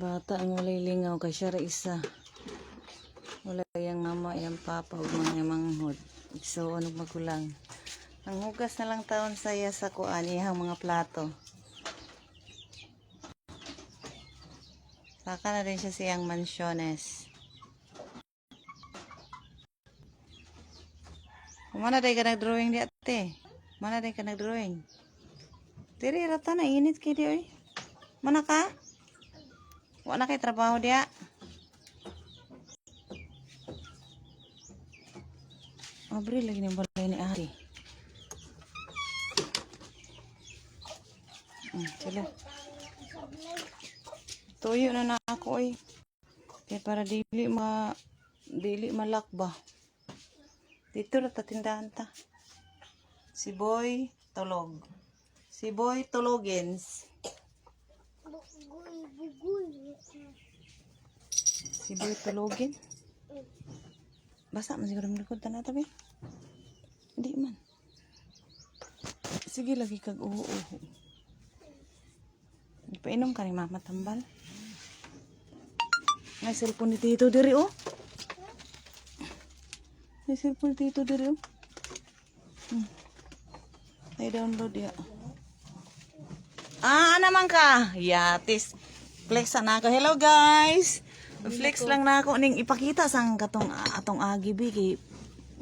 Bata ang walay lingaw kay siya ra isa. Wala yang mama, yang papa, ug mga manghod. So ano magulang. Ang hugas na lang taon saya sa kuan iyang mga plato. Saka na rin siya siyang mansyones. Mana day ka nag-drawing di ate? Mana day ka nag-drawing? Tiri rata na init kay di oy. Mana ka? Wala kay trabaho dia. Abri lagi ng balay ni Ari. Sila. Tuyo na na ako eh. Kaya para dili malakba. Dito na tatindahan ta. Si Boy tulog. Si Boy tulogins. Si Boy tulogin. Basa man siguro malikod ta na tabi. Hindi man. Sige lagi kag uho-uho. Painom ka ni mama tambal. May cellphone ni Tito diri oh. May cellphone ni Tito diri oh. Ay download ya. Naman ka. Yatis. Flex na ako. Hello guys. Flex lang na ako ning ipakita sang katong atong agibi kay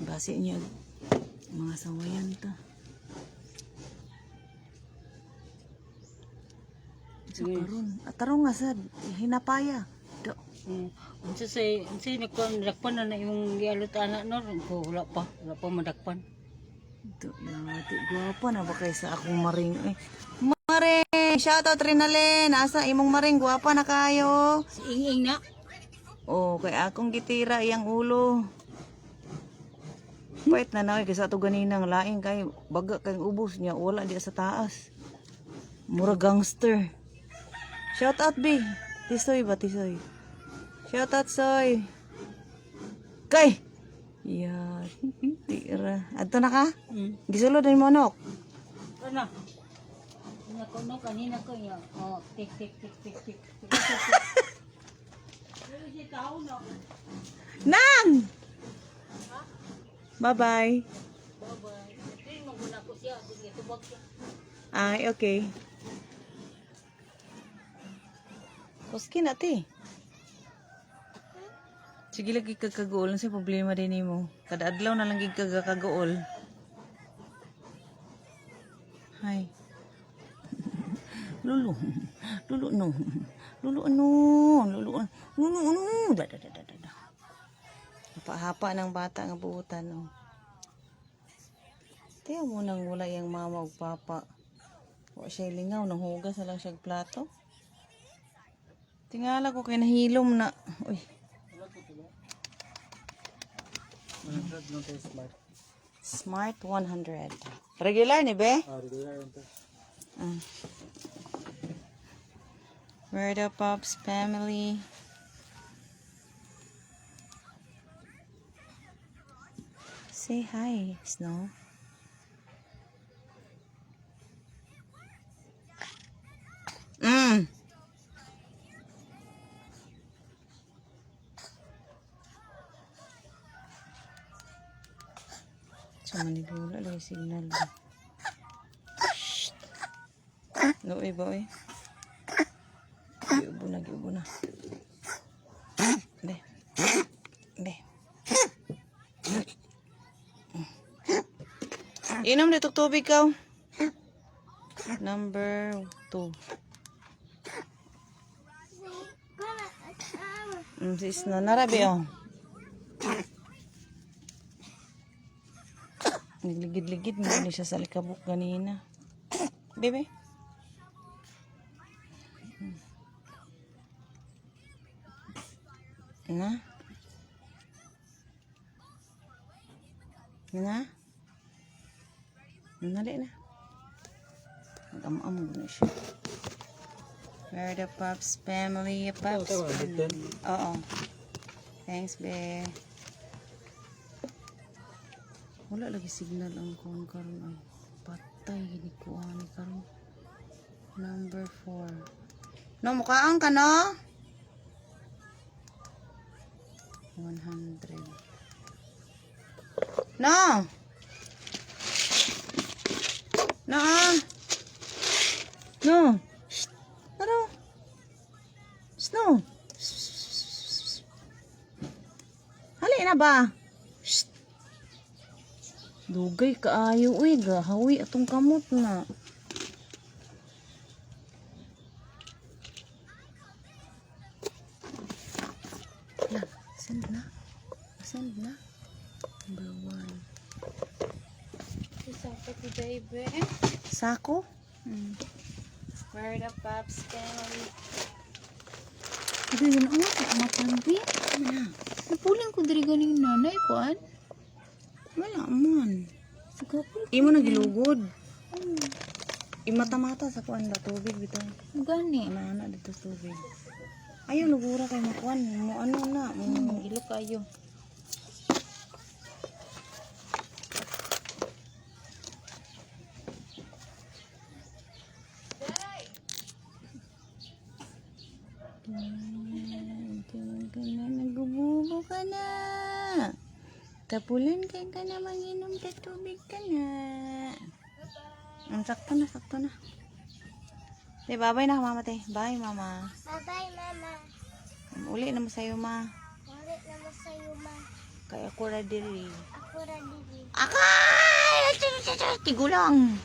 base niya mga sawayan ta. So karon atarong nga sad hinapaya. Do. Unsa say nakpan na imong gialot anak no ko wala pa madakpan. Do yati guwapo na ba kay sa akong maring eh. Maring, shout out Rinalyn. Asa imong maring guwapa na kayo. Si Ing na. Oh, kay akong gitira iyang ulo. Pait na na kay sa ato ganinang laing kay baga kay ubos niya wala di sa taas. Mura gangster. Shout out B. Tisoy ba tisoy? Shout out soy. Kay. Ya, tira. Adto na ka? Gisulod ni monok. Ano? Nakuno kanina ko ya. Oh, tik. Nang! Bye-bye. Ay, okay. Kuskin ate. Sige lagi kagaol sa problema din nimo. Kada adlaw na lang gid kagaol. Hay. Lulu no. Hapa ng bata nga buutan no. Tiyaw mo nang wala yung mama ug papa. Wa siya lingaw nang hugas na lang siya plato. Tingala ko kay nahilom na. Uy. Smart 100. Regular ni be? Regular unta. Where the Pops family. Say hi, Snow. So manigula lang signal. No, boy. Giubo na. Be. Inom dito tubig ka. Number 2. Sis na narabi oh. Nagligid-ligid mo ni siya sa likabok kanina. Bebe. Na? Nali na. Mag-am-am na siya. Where the Pops family? Pops family. Oo. Thanks, be. Wala lagi signal ang kung karon ay patay gini ko ani karon. Number 4. No mukaan ka no? 100. No! No! No! Shh! Ano? Snow! Hali na ba? Shh! Dugay kaayo, uy. Gahawi atong kamot na. Yan. Send na. Send na. Number 1. Sako ti baby. Sako? Where the pops can. Ito yun ang matambi. Napuling ko diri ganing nanay ko an. Wala man. Sigapon Imo na gilugod. Imata-mata sa kuan ba tubig bitaw. gani. Ana dito sa tubig. Ayaw lugura kay makuan mo ano na mo Ilo kayo. Tingnan ka na, nagububo ka na. Tapulan ka na, manginom ka tubig ka na. Sakto na, sakto na. Te, bye-bye na, mama, te. Bye, mama. Bye-bye, mama. Uli naman sa'yo, ma. Wala naman sa'yo, ma. Kaya ako ra diri. Ako ra dili. Akay! Tigulang!